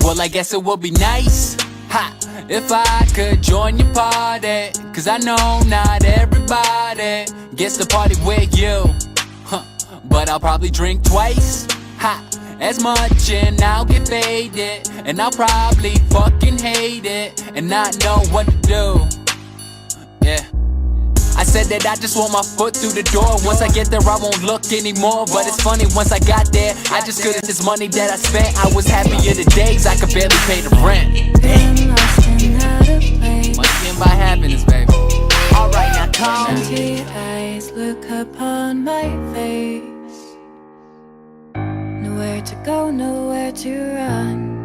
Well, I guess it would be nice, ha, if I could join your party. Cause I know not everybody gets to party with you, huh. But I'll probably drink twice, ha, as much, and I'll get faded. And I'll probably fucking hate it and not know what to do, yeah. I said that I just want my foot through the door. Once I get there I won't look anymore. But it's funny, once I got there I just couldn't. This money that I spent, I was happier the days I could barely pay the rent. Been lost and out of place. Money can't buy happiness, baby. Alright, now come. Empty eyes look upon my face. Nowhere to go, nowhere to run.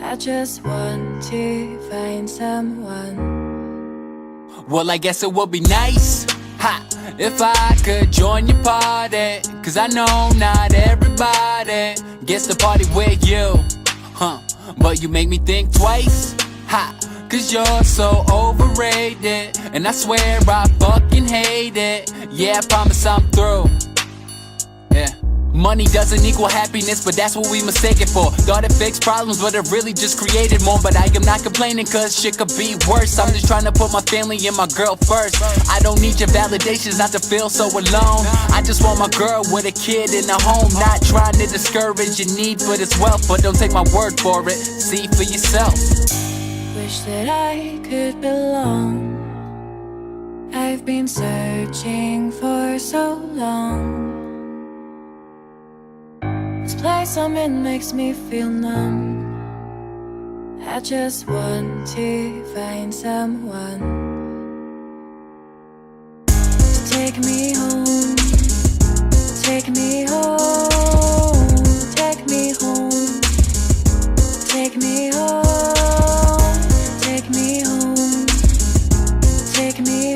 I just want to find someone. Well, I guess it would be nice, ha, if I could join your party. Cause I know not everybody gets to party with you, huh. But you make me think twice, ha, cause you're so overrated. And I swear I fucking hate it. Yeah, I promise I'm through, yeah. Money doesn't equal happiness, but that's what we mistake it for. Thought it fixed problems, but it really just created more. But I am not complaining, cause shit could be worse. I'm just trying to put my family and my girl first. I don't need your validations not to feel so alone. I just want my girl with a kid in a home. Not trying to discourage your need for this wealth, but don't take my word for it, see for yourself. Wish that I could belong. I've been searching for so long. This place I'm in makes me feel numb. I just want to find someone to take me home, take me home, take me home, take me home, take me home, take me home.